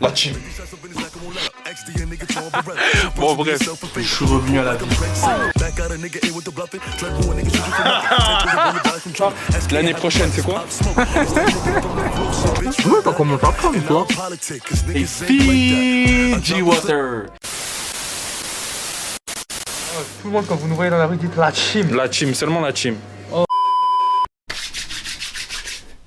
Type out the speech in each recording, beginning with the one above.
La team. Bon, bref, je suis revenu à la vie. L'année prochaine, c'est quoi? Ouais, t'as commencé à prendre, toi. Et Fiji Water. Tout le monde, quand vous nous voyez dans la rue, dites la team. La team, seulement la team.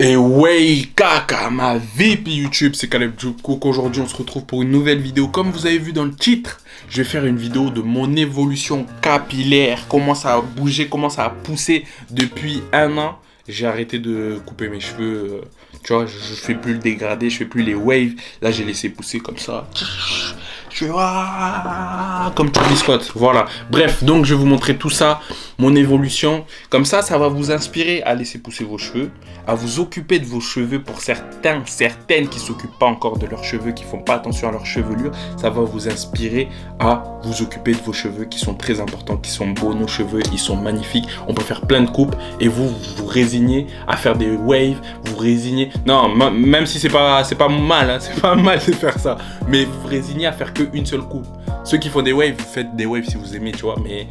Et ouais, caca, ma VP YouTube, c'est Caleb Cook. Aujourd'hui, on se retrouve pour une nouvelle vidéo. Comme vous avez vu dans le titre, je vais faire une vidéo de mon évolution capillaire. Comment ça a bougé, comment ça a poussé depuis un an. J'ai arrêté de couper mes cheveux. Tu vois, je fais plus le dégradé, je fais plus les waves. Là, j'ai laissé pousser comme ça. Je fais comme Travis Scott. Voilà. Bref, donc je vais vous montrer tout ça, mon évolution. Comme ça va vous inspirer à laisser pousser vos cheveux, à vous occuper de vos cheveux pour certaines qui s'occupent pas encore de leurs cheveux, qui font pas attention à leur chevelure. Ça va vous inspirer à vous occuper de vos cheveux qui sont très importants, qui sont beaux. Nos cheveux, ils sont magnifiques. On peut faire plein de coupes et vous résignez à faire des waves. Vous résignez. Non, même si c'est pas mal, hein, c'est pas mal de faire ça. Mais vous résignez à faire qu'une seule coupe. Ceux qui font des waves, vous faites des waves si vous aimez, tu vois. Mais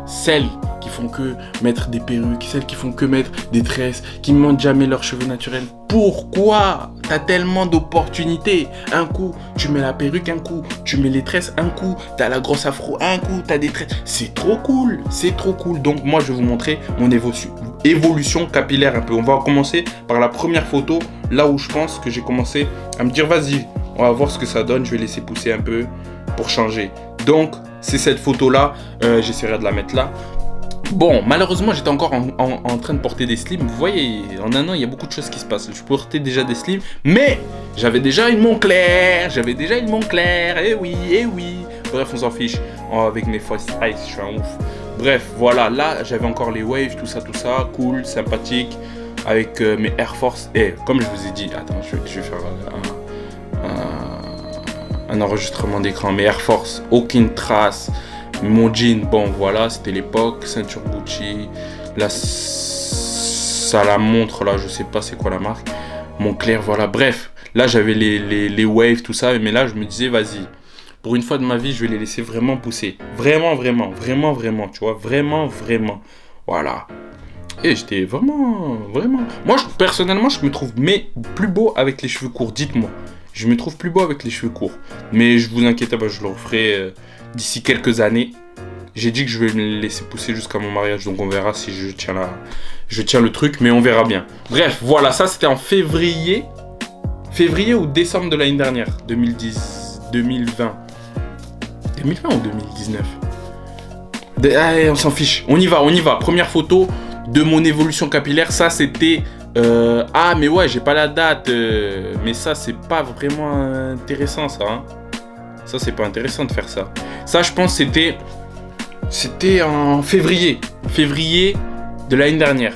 celles qui font que mettre des perruques, celles qui font que mettre des tresses, qui ne montent jamais leurs cheveux naturels. Pourquoi? T'as tellement d'opportunités. Un coup, tu mets la perruque, un coup, tu mets les tresses, un coup, t'as la grosse afro, un coup, t'as des tresses. C'est trop cool, c'est trop cool. Donc moi, je vais vous montrer mon évolution capillaire un peu. On va commencer par la première photo, là où je pense que j'ai commencé à me dire, vas-y, on va voir ce que ça donne. Je vais laisser pousser un peu pour changer. Donc, c'est cette photo-là. J'essaierai de la mettre là. Bon, malheureusement, j'étais encore en train de porter des slims. Vous voyez, en un an, il y a beaucoup de choses qui se passent. Je portais déjà des slims, mais j'avais déjà une Moncler. Eh oui, eh oui. Bref, on s'en fiche. Avec mes Fast Ice, je suis un ouf. Bref, voilà, là, j'avais encore les waves, tout ça, cool, sympathique. Avec mes Air Force. Et comme je vous ai dit, attends, je vais faire un enregistrement d'écran. Mes Air Force, aucune trace. Mon jean, bon voilà, c'était l'époque, ceinture Gucci, là ça la montre, là je sais pas c'est quoi la marque, Moncler, voilà, bref, là j'avais les waves, tout ça, mais là je me disais vas-y, pour une fois de ma vie je vais les laisser vraiment pousser, vraiment, tu vois, vraiment, voilà, et j'étais vraiment, moi personnellement je me trouve plus beau avec les cheveux courts, dites-moi, je me trouve plus beau avec les cheveux courts, mais je vous inquiétez pas, je le referai d'ici quelques années. J'ai dit que je vais me laisser pousser jusqu'à mon mariage, donc on verra si je tiens le truc, mais on verra bien. Bref, voilà, ça c'était en février ou décembre de l'année dernière, 2020 ou 2019. Allez, on s'en fiche, on y va. Première photo de mon évolution capillaire, ça c'était... ah mais ouais, j'ai pas la date, mais ça c'est pas vraiment intéressant ça, hein. Ça, c'est pas intéressant de faire ça. Ça, je pense, c'était en février. Février de l'année dernière.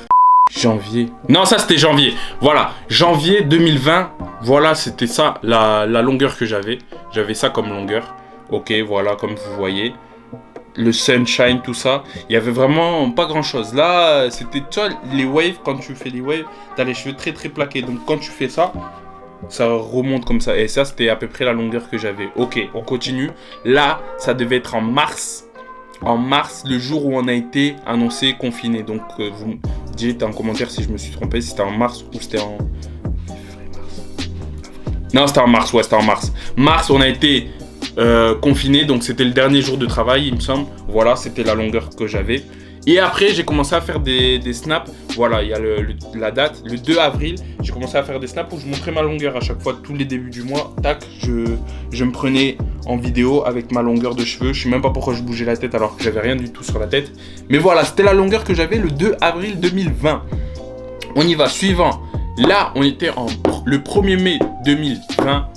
Janvier. Non, ça, c'était janvier. Voilà. Janvier 2020. Voilà, c'était ça, la longueur que j'avais. J'avais ça comme longueur. Ok, voilà, comme vous voyez. Le sunshine, tout ça. Il y avait vraiment pas grand-chose. Là, c'était, tu vois, les waves, quand tu fais les waves, t'as les cheveux très, très plaqués. Donc, quand tu fais ça... ça remonte comme ça. Et ça, c'était à peu près la longueur que j'avais. Ok, on continue. Là, ça devait être en mars. En mars, le jour où on a été annoncé confiné. Donc, vous me dites en commentaire si je me suis trompé. Si c'était en mars ou c'était en... Non, c'était en mars. Ouais, c'était en mars. Mars, on a été confiné. Donc, c'était le dernier jour de travail, il me semble. Voilà, c'était la longueur que j'avais. Et après, j'ai commencé à faire des snaps. Voilà, il y a la date, le 2 avril. J'ai commencé à faire des snaps où je montrais ma longueur à chaque fois, tous les débuts du mois. Tac, je me prenais en vidéo avec ma longueur de cheveux. Je sais même pas pourquoi je bougeais la tête alors que j'avais rien du tout sur la tête. Mais voilà, c'était la longueur que j'avais le 2 avril 2020. On y va, suivant. Là, on était le 1er mai 2020.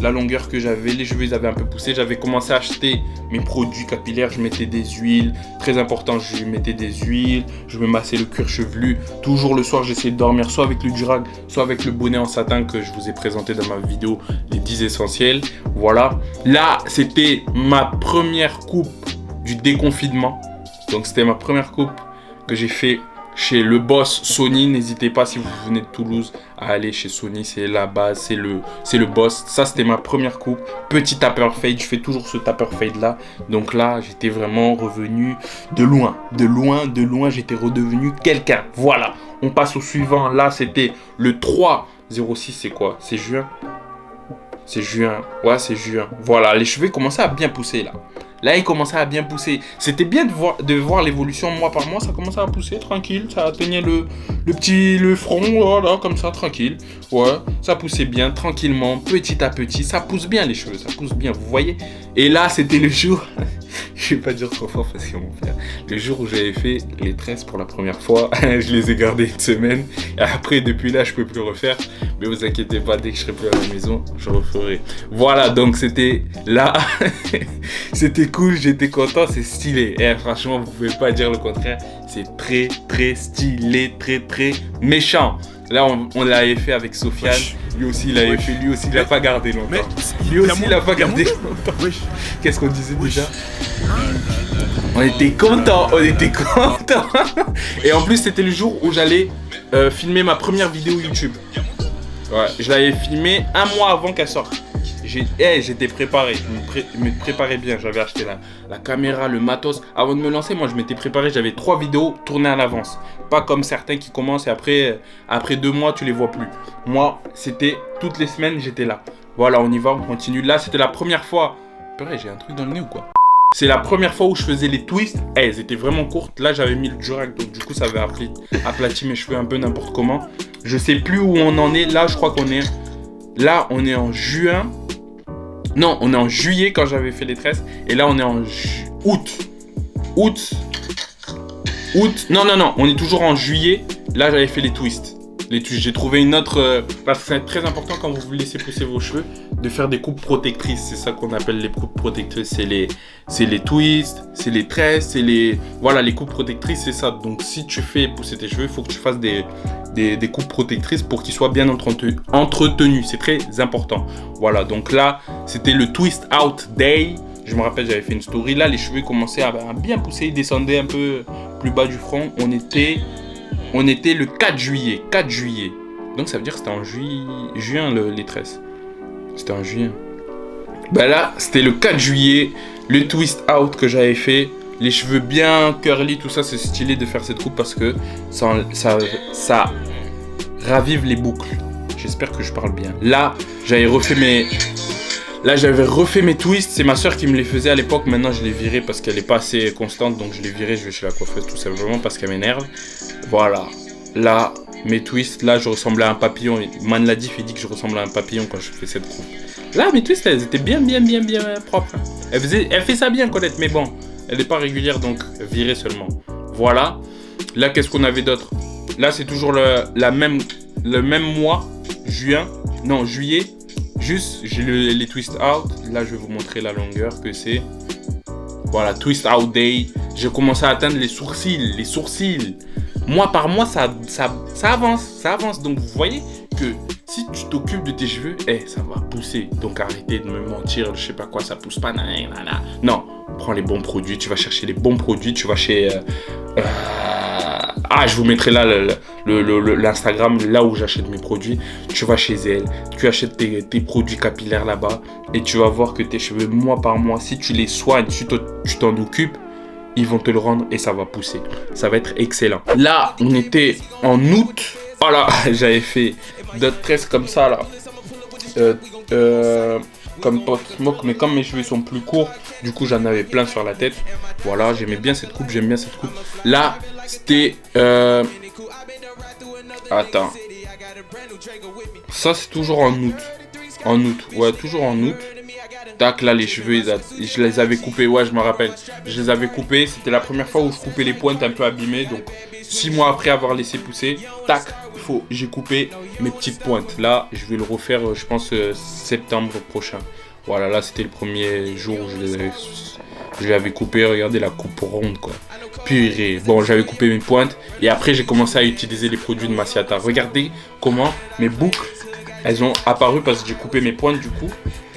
La longueur que j'avais, les cheveux ils avaient un peu poussé. J'avais commencé à acheter mes produits capillaires. Je mettais des huiles, très important, je mettais des huiles. Je me massais le cuir chevelu. Toujours le soir, j'essayais de dormir soit avec le durag, soit avec le bonnet en satin que je vous ai présenté dans ma vidéo, les 10 essentiels. Voilà. Là, c'était ma première coupe du déconfinement. Donc, c'était ma première coupe que j'ai fait chez le boss Sony. N'hésitez pas, si vous venez de Toulouse, à aller chez Sony. C'est la base, c'est le boss. Ça, c'était ma première coupe. Petit tapper fade. Je fais toujours ce tapper fade là. Donc là, j'étais vraiment revenu de loin. De loin, j'étais redevenu quelqu'un. Voilà. On passe au suivant. Là, c'était le 3-06. C'est quoi? C'est juin? C'est juin. Ouais, c'est juin. Voilà, les cheveux commençaient à bien pousser là. Là, ils commençaient à bien pousser. C'était bien de voir l'évolution mois par mois. Ça commençait à pousser tranquille. Ça atteignait le front, voilà, comme ça, tranquille. Ouais, ça poussait bien, tranquillement, petit à petit. Ça pousse bien les cheveux, ça pousse bien, vous voyez. Et là, c'était le jour... Je vais pas dire trop fort parce qu'ils vont faire. Le jour où j'avais fait les tresses pour la première fois, je les ai gardées une semaine. Et après, depuis là, je peux plus refaire. Mais vous inquiétez pas, dès que je serai plus à la maison, je referai. Voilà, donc c'était là. C'était cool, j'étais content, c'est stylé. Et franchement, vous pouvez pas dire le contraire. C'est très, très stylé, très, très méchant. Là, on l'avait fait avec Sofiane. Lui aussi, il l'avait fait. Lui aussi, il l'a pas gardé longtemps. Lui aussi, il l'a pas gardé longtemps. Qu'est-ce qu'on disait déjà? On était contents. Et en plus, c'était le jour où j'allais filmer ma première vidéo YouTube. Ouais, je l'avais filmé un mois avant qu'elle sorte. J'étais préparé, je me préparais bien. J'avais acheté la caméra, le matos. Avant de me lancer, moi je m'étais préparé. J'avais 3 vidéos tournées à l'avance. Pas comme certains qui commencent et après 2 mois tu les vois plus. Moi, c'était toutes les semaines, j'étais là. Voilà, on y va, on continue. Là, c'était la première fois. Purée, j'ai un truc dans le nez ou quoi? C'est la première fois où je faisais les twists. Elles étaient vraiment courtes. Là, j'avais mis le Durac, donc du coup, ça avait aplati mes cheveux un peu n'importe comment. Je sais plus où on en est. Là, je crois qu'on est... Là, on est en juin. Non, on est en juillet quand j'avais fait les tresses. Et là, on est en août. Non, on est toujours en juillet. Là, j'avais fait les twists. J'ai trouvé une autre... parce que c'est très important quand vous laissez pousser vos cheveux, de faire des coupes protectrices. C'est ça qu'on appelle les coupes protectrices. C'est les twists, c'est les tresses, c'est les... Voilà, les coupes protectrices, c'est ça. Donc, si tu fais pousser tes cheveux, il faut que tu fasses des coupes protectrices pour qu'ils soient bien entretenus. C'est très important. Voilà, donc là, c'était le twist out day. Je me rappelle, j'avais fait une story. Là, les cheveux commençaient à bien pousser. Ils descendaient un peu plus bas du front. On était le 4 juillet. Donc, ça veut dire que c'était en juin, les tresses. C'était en juin. Ben là, c'était le 4 juillet. Le twist out que j'avais fait. Les cheveux bien curly, tout ça, c'est stylé de faire cette coupe parce que ça ravive les boucles. J'espère que je parle bien. Là, j'avais refait mes twists. C'est ma soeur qui me les faisait à l'époque. Maintenant, je les virais parce qu'elle n'est pas assez constante. Donc, je les virais. Je vais chez la coiffeuse tout simplement parce qu'elle m'énerve. Voilà. Là, mes twists. Là, je ressemblais à un papillon. Man Ladif, il dit que je ressemble à un papillon quand je fais cette coupe. Là, mes twists, elles étaient bien propres. Elle fait ça bien, Colette. Mais bon, elle n'est pas régulière. Donc, virer seulement. Voilà. Là, qu'est-ce qu'on avait d'autre? Là, c'est toujours le même mois. Juillet. Juste, j'ai les twist out. Là, je vais vous montrer la longueur que c'est. Voilà, twist out day. J'ai commencé à atteindre les sourcils. Mois par mois, ça avance. Donc, vous voyez que si tu t'occupes de tes cheveux, ça va pousser. Donc, arrêtez de me mentir. Je sais pas quoi, ça pousse pas. Non, prends les bons produits. Tu vas chercher les bons produits. Tu vas chez... je vous mettrai là l'Instagram, là où j'achète mes produits. Tu vas chez elle, tu achètes tes produits capillaires là-bas et tu vas voir que tes cheveux, mois par mois, si tu les soignes, si tu t'en occupes, ils vont te le rendre et ça va pousser. Ça va être excellent. Là, on était en août. Voilà, j'avais fait d'autres tresses comme ça là. Comme Pop Smoke, mais comme mes cheveux sont plus courts, du coup j'en avais plein sur la tête. Voilà, j'aimais bien cette coupe, Là, c'était... Attends. Ça, c'est toujours en août. Ouais, toujours en août. Tac, là, les cheveux, je les avais coupés. Ouais, je me rappelle. Je les avais coupés. C'était la première fois où je coupais les pointes un peu abîmées. Donc, 6 mois après avoir laissé pousser, tac, j'ai coupé mes petites pointes. Là, je vais le refaire, je pense, septembre prochain. Voilà, là, c'était le premier jour où je les avais coupés. Regardez la coupe ronde, quoi. Purée. Bon, j'avais coupé mes pointes. Et après, j'ai commencé à utiliser les produits de Maciata. Regardez comment mes boucles, elles ont apparu parce que j'ai coupé mes pointes, du coup.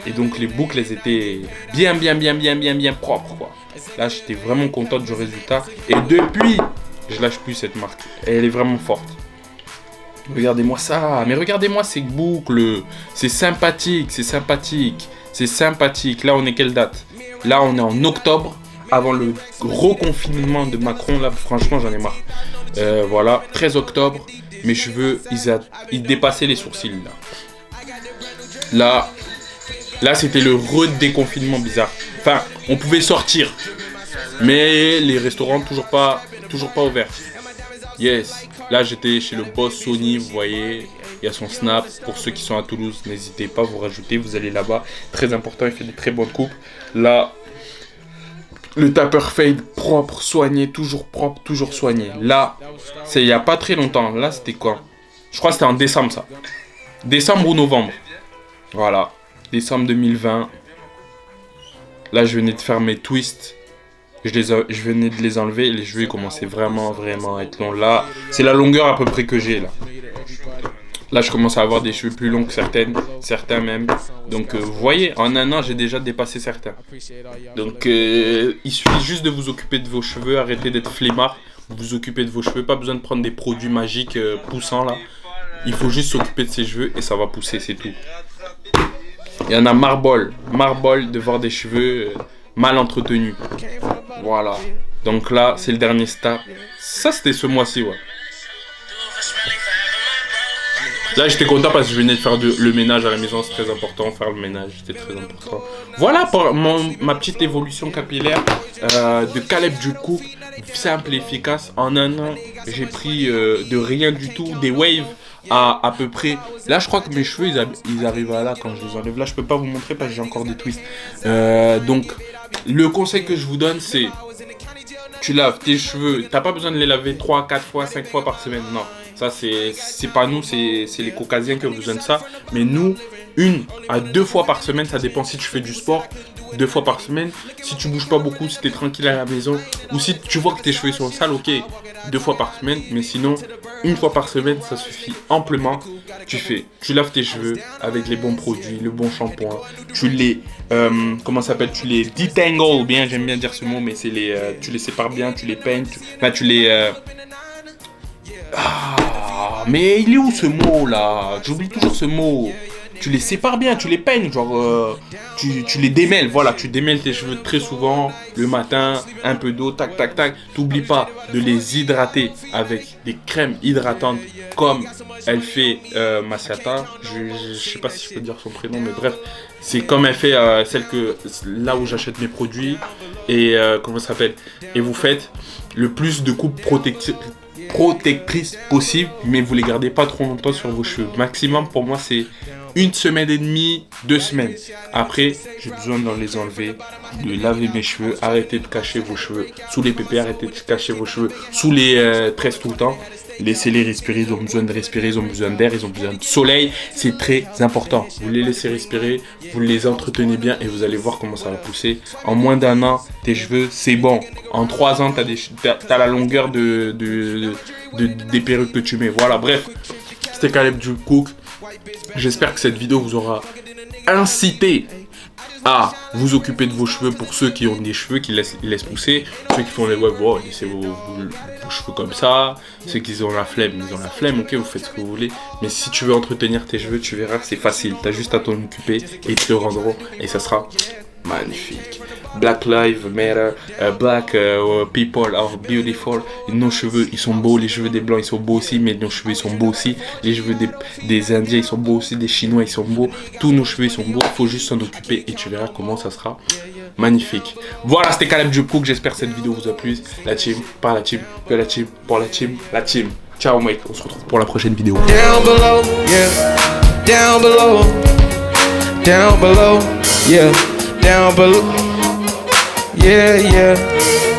Et donc, les boucles, elles étaient bien propres, quoi. Là, j'étais vraiment content du résultat. Et depuis, Je lâche plus cette marque. Elle est vraiment forte. Regardez-moi ça. Mais regardez-moi ces boucles. C'est sympathique, c'est sympathique. C'est sympathique. Là, on est quelle date? Là, on est en octobre. Avant le reconfinement de Macron. Là, franchement, j'en ai marre. Voilà, 13 octobre. Mes cheveux, ils dépassaient les sourcils. Là, c'était le redéconfinement bizarre. Enfin, on pouvait sortir. Mais les restaurants, toujours pas ouverts. Yes. Là, j'étais chez le boss Sony, vous voyez. Il y a son snap. Pour ceux qui sont à Toulouse, n'hésitez pas à vous rajouter. Vous allez là-bas. Très important, il fait des très bonnes coupes. Là, le tapeur fade propre, soigné, toujours propre, toujours soigné. Là, c'est il n'y a pas très longtemps. Là, c'était quoi? Je crois que c'était en décembre, ça. Décembre ou novembre. Voilà. Décembre 2020. Là, je venais de faire mes twists. Je venais de les enlever et les cheveux commençaient vraiment à être longs. Là, c'est la longueur à peu près que j'ai là. Là, je commence à avoir des cheveux plus longs que certains même. Donc, vous voyez, en un an, j'ai déjà dépassé certains. Donc, il suffit juste de vous occuper de vos cheveux, arrêtez d'être flemmard. Vous occupez de vos cheveux, pas besoin de prendre des produits magiques poussants là. Il faut juste s'occuper de ses cheveux et ça va pousser, c'est tout. Il y en a marre-bol de voir des cheveux mal entretenus. Voilà. Donc là, c'est le dernier step. Ça, c'était ce mois-ci, ouais. Là, j'étais content parce que je venais de faire le ménage à la maison. C'est très important, faire le ménage, c'était très important. Voilà pour ma petite évolution capillaire de Caleb Djokovic. Simple et efficace. En un an, j'ai pris de rien du tout, des waves à peu près. Là, je crois que mes cheveux, ils arrivent à là quand je les enlève. Là, je peux pas vous montrer parce que j'ai encore des twists. Donc, le conseil que je vous donne, c'est tu laves tes cheveux. T'as pas besoin de les laver 3, 4 fois, 5 fois par semaine. Non, ça c'est pas nous, c'est les Caucasiens qui ont besoin de ça. Mais nous, 1 à 2 fois par semaine, ça dépend si tu fais du sport. 2 fois par semaine, si tu bouges pas beaucoup, si t'es tranquille à la maison, ou si tu vois que tes cheveux sont sales, ok, 2 fois par semaine, mais sinon, 1 fois par semaine, ça suffit amplement. Tu laves tes cheveux avec les bons produits, le bon shampoing, tu les, comment ça s'appelle, tu les detangle bien, j'aime bien dire ce mot, mais c'est tu les sépares bien, tu les peignes, tu les, mais il est où ce mot là? J'oublie toujours ce mot. Tu les sépares bien, tu les peignes, genre tu les démêles, voilà, tu démêles tes cheveux très souvent, le matin, un peu d'eau, tac tac tac. T'oublies pas de les hydrater avec des crèmes hydratantes comme elle fait Massiata. Je sais pas si je peux dire son prénom, mais bref, c'est comme elle fait celle que là où j'achète mes produits et comment ça s'appelle. Et vous faites le plus de coupes protectrices possible, mais vous les gardez pas trop longtemps sur vos cheveux. Maximum pour moi c'est 1 semaine et demie, 2 semaines. Après, j'ai besoin de les enlever, de laver mes cheveux, arrêtez de cacher vos cheveux sous les pépés, arrêtez de cacher vos cheveux sous les tresses tout le temps. Laissez-les respirer, ils ont besoin de respirer, ils ont besoin d'air, ils ont besoin de soleil. C'est très important. Vous les laissez respirer, vous les entretenez bien et vous allez voir comment ça va pousser. En moins d'1 an, tes cheveux, c'est bon. En 3 ans, t'as la longueur des perruques que tu mets. Voilà, bref. C'était Caleb Djokovic. J'espère que cette vidéo vous aura incité à vous occuper de vos cheveux pour ceux qui ont des cheveux qui laissent pousser, ceux qui font les web, wow, laissez vos cheveux comme ça, ceux qui ont la flemme, ils ont la flemme, ok, vous faites ce que vous voulez, mais si tu veux entretenir tes cheveux, tu verras, c'est facile, t'as juste à t'en occuper et ils te le rendront et ça sera magnifique. Black Lives Matter, Black people are beautiful. Nos cheveux, ils sont beaux. Les cheveux des blancs, ils sont beaux aussi. Mais nos cheveux, ils sont beaux aussi. Les cheveux des Indiens, ils sont beaux aussi. Des Chinois, ils sont beaux. Tous nos cheveux, ils sont beaux. Il faut juste s'en occuper et tu verras comment ça sera magnifique. Voilà, c'était Caleb Djokovic. J'espère que cette vidéo vous a plu. La team, par la team, que la team, pour la team, la team. Ciao mec, on se retrouve pour la prochaine vidéo. Down below, yeah. Down below. Down below, yeah. Down below. Yeah, yeah.